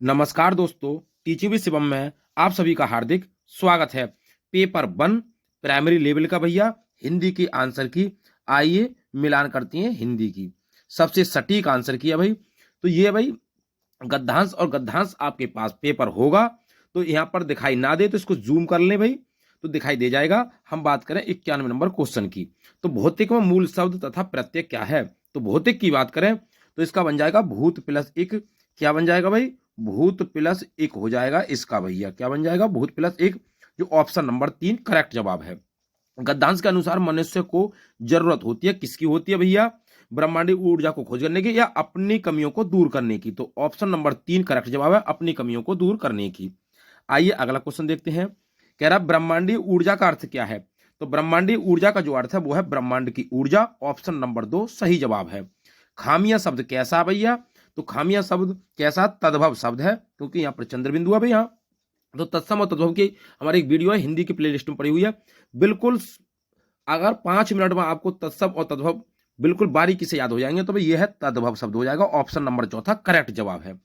नमस्कार दोस्तों, teaching with Shivam में आप सभी का हार्दिक स्वागत है। पेपर 1 प्राइमरी लेवल का भैया हिंदी की आंसर की। आइए मिलान करती हैं हिंदी की। सबसे सटीक आंसर किया भाई, तो ये भाई गद्यांश और गद्यांश आपके पास पेपर होगा तो यहाँ पर दिखाई ना दे तो इसको जूम कर लें भाई, तो दिखाई दे जाएगा। हम बात करें 91 नंबर क्वेश्चन की, तो भौतिक में मूल शब्द तथा प्रत्यय क्या है। तो भौतिक की बात करें तो इसका बन जाएगा भूत प्लस एक। क्या बन जाएगा भाई? भूत प्लस एक हो जाएगा इसका भैया। क्या बन जाएगा? भूत प्लस एक, जो ऑप्शन नंबर 3 करेक्ट जवाब है। गद्यांश के अनुसार मनुष्य को जरूरत होती है, किसकी होती है भैया? ब्रह्मांडीय ऊर्जा को खोज करने की या अपनी कमियों को दूर करने की। तो ऑप्शन नंबर 3 करेक्ट जवाब है, अपनी कमियों को दूर करने की। आइए अगला क्वेश्चन देखते हैं। कह रहा ब्रह्मांडीय ऊर्जा का अर्थ क्या है। तो ब्रह्मांडीय ऊर्जा का जो अर्थ है वो है ब्रह्मांड की ऊर्जा। ऑप्शन नंबर 2 सही जवाब है। खामिया शब्द कैसा है भैया? तो खामिया शब्द कैसा? तद्भव शब्द है, क्योंकि यहाँ पर चंद्र बिंदु है भैया। तो तत्सम और तद्भव की हमारी एक वीडियो है, हिंदी की प्लेलिस्ट में पड़ी हुई है। बिल्कुल अगर 5 मिनट में आपको तत्सम और तद्भव बिल्कुल बारीकी से याद हो जाएंगे तो भाई यह है तद्भव शब्द हो जाएगा। ऑप्शन नंबर 4 करेक्ट जवाब है।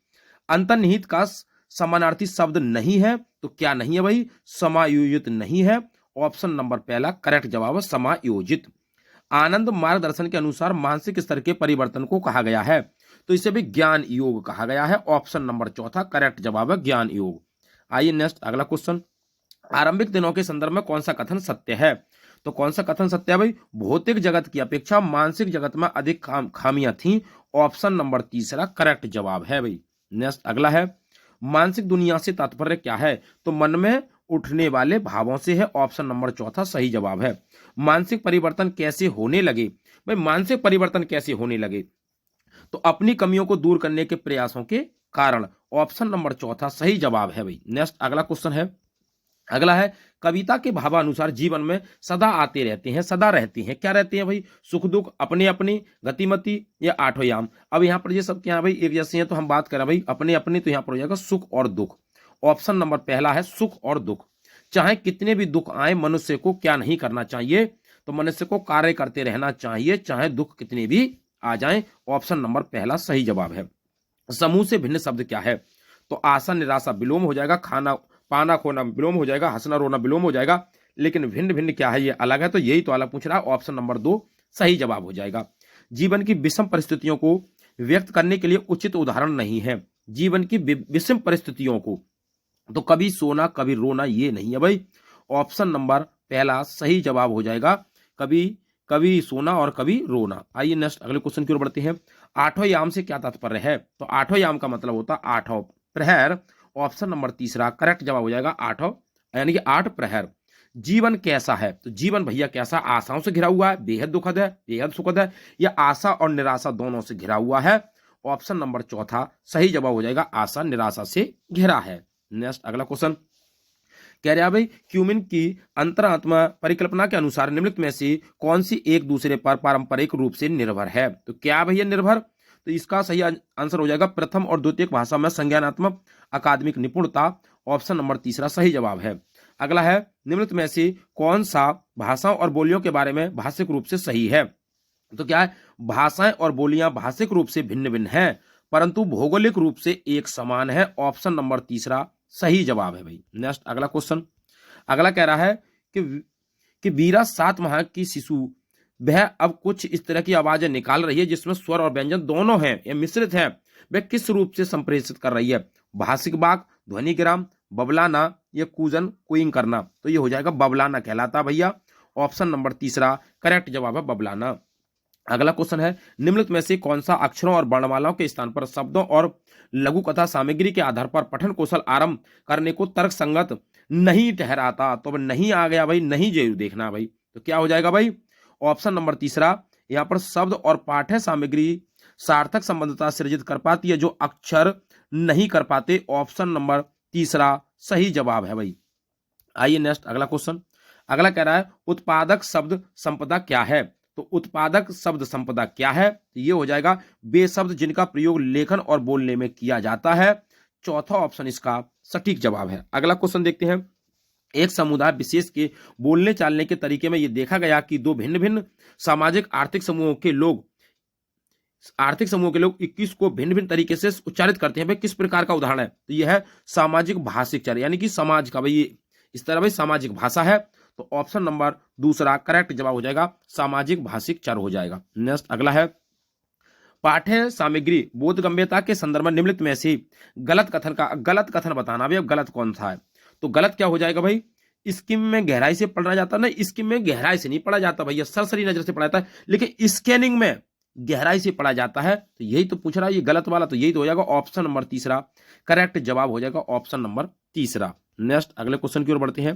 अंतर्निहित का समानार्थी शब्द नहीं है, तो क्या नहीं है भाई? समायोजित नहीं है। ऑप्शन नंबर पहला करेक्ट जवाब है, समायोजित। आनंद मार्गदर्शन के अनुसार मानसिक स्तर के परिवर्तन को कहा गया है, तो इसे भी ज्ञान योग कहा गया है। ऑप्शन नंबर 4 करेक्ट जवाब है, ज्ञान योग। आइए नेक्स्ट अगला क्वेश्चन। आरंभिक दिनों के संदर्भ में कौन सा कथन सत्य है? तो कौन सा कथन सत्य है भाई? भौतिक जगत की अपेक्षा मानसिक जगत में अधिक खामियां थीं। ऑप्शन नंबर 3 करेक्ट जवाब है भाई। नेक्स्ट अगला है, मानसिक दुनिया से तात्पर्य क्या है? तो मन में उठने वाले भावों से है। ऑप्शन नंबर 4 सही जवाब है। मानसिक परिवर्तन कैसे होने लगे? भाई मानसिक परिवर्तन कैसे होने लगे? तो अपनी कमियों को दूर करने के प्रयासों के कारण। ऑप्शन नंबर 4 सही जवाब है भाई। नेक्स्ट अगला क्वेश्चन है। अगला है, कविता के भावानुसार जीवन में सदा आते रहते हैं, सदा रहते हैं। क्या रहते हैं भाई? सुख दुख, अपने अपने, गतिमति या आठों याम। अब यहाँ पर ये सब क्या है भाई? एक जैसे हैं, तो हम बात करें भाई अपने अपने, तो यहाँ पर हो जाएगा सुख और दुख। ऑप्शन नंबर पहला है सुख और दुख। चाहे कितने भी दुख आए मनुष्य को क्या नहीं करना चाहिए? तो मनुष्य को कार्य करते रहना चाहिए, चाहे दुख कितने भी आ जाएं। ऑप्शन नंबर पहला सही जवाब है। समूह से भिन्न शब्द क्या है? तो आशा निराशा विलोम हो जाएगा, खाना पाना खोना विलोम हो जाएगा, हंसना रोना विलोम हो जाएगा। लेकिन भिन्न भिन्न क्या है? ये अलग है, तो यही तो अलग पूछ रहा है। ऑप्शन नंबर 2 सही जवाब हो जाएगा। जीवन की विषम परिस्थितियों को व्यक्त करने के लिए उचित उदाहरण नहीं है। जीवन की विषम परिस्थितियों को, तो कभी सोना कभी रोना, ये नहीं है भाई। ऑप्शन नंबर पहला सही जवाब हो जाएगा, कभी कभी सोना और कभी रोना। आइए नेक्स्ट अगले क्वेश्चन की ओर बढ़ते हैं। आठों याम से क्या तात्पर्य है? तो आठों याम का मतलब होता है आठों प्रहर। ऑप्शन नंबर 3 करेक्ट जवाब हो जाएगा, आठों यानी कि 8 प्रहर। जीवन कैसा है? तो जीवन भैया कैसा? आशाओं से घिरा हुआ है, बेहद दुखद है, बेहद सुखद है, या आशा और निराशा दोनों से घिरा हुआ है। ऑप्शन नंबर 4 सही जवाब हो जाएगा, आशा निराशा से घिरा है। नेक्स्ट अगला क्वेश्चन कह रहे हैं भाई, क्यूमिन की अंतरात्मा परिकल्पना के अनुसार निम्नलिखित में से कौन सी एक दूसरे पर पारंपरिक रूप से निर्भर है? तो क्या भैया निर्भर? तो इसका सही आंसर हो जाएगा प्रथम और द्वितीय भाषा में संज्ञानात्मक अकादमिक निपुणता। ऑप्शन नंबर 3 सही जवाब है। अगला है, निम्नलिखित में से कौन सा भाषाओं और बोलियों के बारे में भाषिक रूप से सही है? तो क्या है? भाषाएं और बोलियां भाषिक रूप से भिन्न भिन्न हैं, परंतु भौगोलिक रूप से एक समान है। ऑप्शन नंबर 3 सही जवाब है भाई। नेक्स्ट अगला क्वेश्चन। अगला कह रहा है कि वीरा 7 माह की शिशु, वह अब कुछ इस तरह की आवाजें निकाल रही है जिसमें स्वर और व्यंजन दोनों हैं या मिश्रित है। वह किस रूप से संप्रेषित कर रही है? भाषिक बाक, ध्वनिग्राम, बबलाना या कूजन कुइंग करना। तो ये हो जाएगा बबलाना कहलाता भैया। ऑप्शन नंबर 3 करेक्ट जवाब है, बबलाना। अगला क्वेश्चन है, निम्नलिखित में से कौन सा अक्षरों और वर्णमालाओं के स्थान पर शब्दों और लघु कथा सामग्री के आधार पर पठन कौशल आरंभ करने को तर्क संगत नहीं ठहराता? तो अब नहीं आ गया भाई, नहीं जरूर देखना भाई। तो क्या हो जाएगा भाई? ऑप्शन नंबर 3 यहां पर शब्द और पाठ्य सामग्री सार्थक संबंधता सृजित कर पाती है जो अक्षर नहीं कर पाते। ऑप्शन नंबर 3 सही जवाब है भाई। आइए नेक्स्ट अगला क्वेश्चन। अगला कह रहा है, उत्पादक शब्द संपदा क्या है? तो उत्पादक शब्द संपदा क्या है? तो ये हो जाएगा वे शब्द जिनका प्रयोग लेखन और बोलने में किया जाता है। चौथा ऑप्शन इसका सटीक जवाब है। अगला क्वेश्चन देखते हैं। एक समुदाय विशेष के बोलने चालने के तरीके में यह देखा गया कि दो भिन्न भिन्न सामाजिक आर्थिक समूहों के लोग आर्थिक समूह के लोग 21 को भिन्न भिन्न तरीके से उच्चारित करते हैं। भाई किस प्रकार का उदाहरण है? तो यह है सामाजिक भाषिक चर, यानी कि समाज का, भाई इस तरह भाई सामाजिक भाषा है। तो ऑप्शन नंबर दूसरा करेक्ट जवाब हो जाएगा, सामाजिक भाषिक चर हो जाएगा। नेक्स्ट अगला है, पाठ्य सामग्री बोधगम्यता के संदर्भ में निम्नलिखित में से गलत कथन बताना। भाई अब गलत कौन सा है? तो गलत क्या हो जाएगा भाई? स्किम में गहराई से पढ़ना जाता, नहीं स्किम में गहराई से नहीं पढ़ा जाता भैया, सरसरी नजर से पढ़ा जाता है, लेकिन स्कैनिंग में गहराई से पढ़ा जाता है। तो यही तो पूछ रहा है ये गलत वाला, तो यही तो हो जाएगा ऑप्शन नंबर तीसरा करेक्ट जवाब हो जाएगा, ऑप्शन नंबर तीसरा। नेक्स्ट अगले क्वेश्चन की ओर बढ़ते हैं।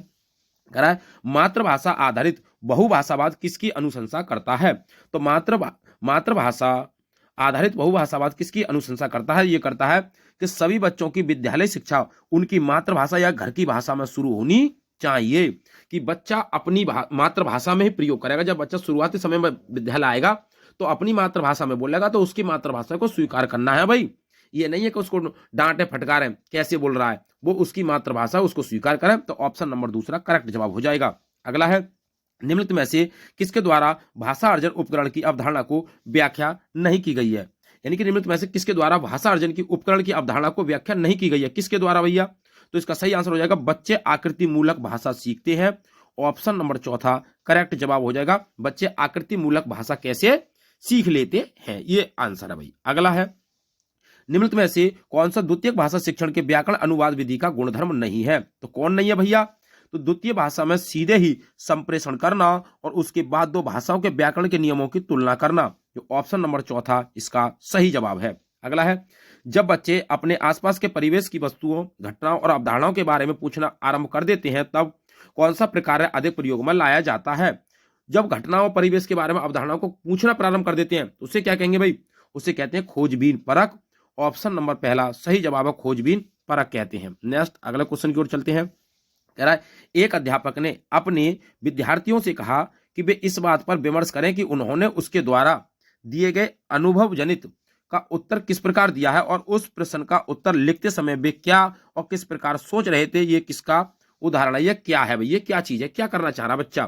कह रहा है मातृभाषा आधारित बहुभाषावाद किसकी अनुशंसा करता है? तो मातृभाषा आधारित बहुभाषावाद किसकी अनुशंसा करता है? ये करता है कि सभी बच्चों की विद्यालय शिक्षा उनकी मातृभाषा या घर की भाषा में शुरू होनी चाहिए, कि बच्चा अपनी मातृभाषा में ही प्रयोग करेगा। जब बच्चा शुरुआती समय में विद्यालय आएगा तो अपनी मातृभाषा में बोलेगा, तो उसकी मातृभाषा को स्वीकार करना है भाई। ये नहीं है कि उसको डांटे फटकारे कैसे बोल रहा है, वो उसकी मातृभाषा उसको स्वीकार करें। तो ऑप्शन नंबर दूसरा करेक्ट जवाब हो जाएगा। अगला है, निम्नलिखित में से किसके द्वारा भाषा अर्जन उपकरण की अवधारणा को व्याख्या नहीं की गई है? यानी कि निम्नलिखित में से किसके द्वारा भाषा अर्जन की उपकरण की अवधारणा को व्याख्या नहीं की गई है? किसके द्वारा भैया? तो इसका सही आंसर हो जाएगा बच्चे आकृति मूलक भाषा सीखते हैं। ऑप्शन नंबर चौथा करेक्ट जवाब हो जाएगा, बच्चे आकृति मूलक भाषा कैसे सीख लेते हैं, ये आंसर है भाई। अगला है, निम्नलिखित में से कौन सा द्वितीय भाषा शिक्षण के व्याकरण अनुवाद विधि का गुणधर्म नहीं है? तो कौन नहीं है भैया? तो द्वितीय भाषा में सीधे ही संप्रेषण करना और उसके बाद दो भाषाओं के व्याकरण के नियमों की तुलना करना, जो ऑप्शन नंबर चौथा इसका सही जवाब है। अगला है, जब बच्चे अपने आसपास के परिवेश की वस्तुओं, घटनाओं और अवधारणाओं के बारे में पूछना आरंभ कर देते हैं तब कौन सा प्रकार अधिक प्रयोग में लाया जाता है? जब घटनाओं परिवेश के बारे में अवधारणाओं को पूछना प्रारंभ कर देते हैं तो उसे क्या कहेंगे भाई? उसे कहते हैं खोजबीन परख। ऑप्शन नंबर पहला सही जवाब है, खोजबीन परख कहते हैं। नेक्स्ट अगले क्वेश्चन की ओर चलते हैं। कह रहा है, एक अध्यापक ने अपने विद्यार्थियों से कहा कि वे इस बात पर विमर्श करें कि उन्होंने उसके द्वारा दिए गए अनुभव जनित का उत्तर किस प्रकार दिया है और उस प्रश्न का उत्तर लिखते समय वे क्या और किस प्रकार सोच रहे थे। ये किसका उदाहरण है? ये क्या है भाई? ये क्या चीज है? क्या करना चाह रहा बच्चा?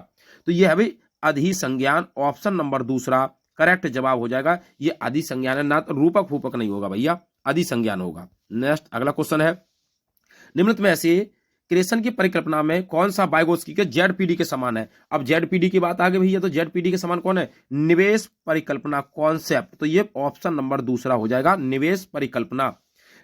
तो ये है भाई अधिसंज्ञान। ऑप्शन नंबर दूसरा करेक्ट जवाब हो जाएगा, ये अधिसंज्ञान है, ना तो रूपक फूपक नहीं होगा भैया, अधिसंज्ञान होगा। नेक्स्ट अगला क्वेश्चन है, निम्नलिखित में से क्रेसन की परिकल्पना में कौन सा वाइगोत्स्की के जेडपीडी के समान है? अब जेडपीडी की बात आ गई भैया, तो जेडपीडी के समान कौन है? निवेश परिकल्पना कॉन्सेप्ट। तो ये ऑप्शन नंबर दूसरा हो जाएगा, निवेश परिकल्पना।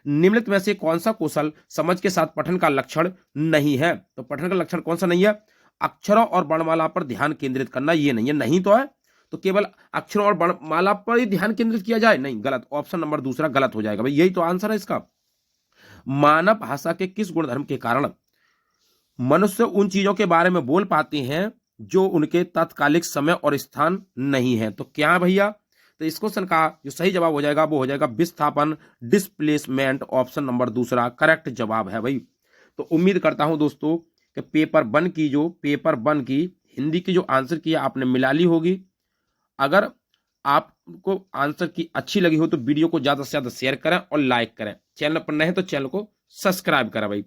निम्नलिखित में से कौन सा कौशल समझ के साथ पठन का लक्षण नहीं है? तो पठन का लक्षण कौन सा नहीं है? अक्षरों और वर्णमाला पर ध्यान केंद्रित करना, ये नहीं है। नहीं तो है तो केवल अक्षरों और वर्णमाला पर ही ध्यान केंद्रित किया जाए, नहीं, गलत। ऑप्शन नंबर दूसरा गलत हो जाएगा भाई, यही तो आंसर है इसका। मानव भाषा के किस गुणधर्म के कारण मनुष्य उन चीजों के बारे में बोल पाते हैं जो उनके तात्कालिक समय और स्थान नहीं है? तो क्या है भैया? तो इस क्वेश्चन का जो सही जवाब हो जाएगा वो हो जाएगा विस्थापन, डिस्प्लेसमेंट। ऑप्शन नंबर दूसरा करेक्ट जवाब है भाई। तो उम्मीद करता हूं दोस्तों कि पेपर वन की हिंदी की जो आंसर की आपने मिला ली होगी। अगर आपको आंसर की अच्छी लगी हो तो वीडियो को ज्यादा से ज्यादा शेयर करें और लाइक करें। चैनल पर नए हैं तो चैनल को सब्सक्राइब करें भाई।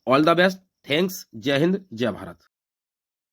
ऑल द बेस्ट, थैंक्स, जय हिंद, जय भारत।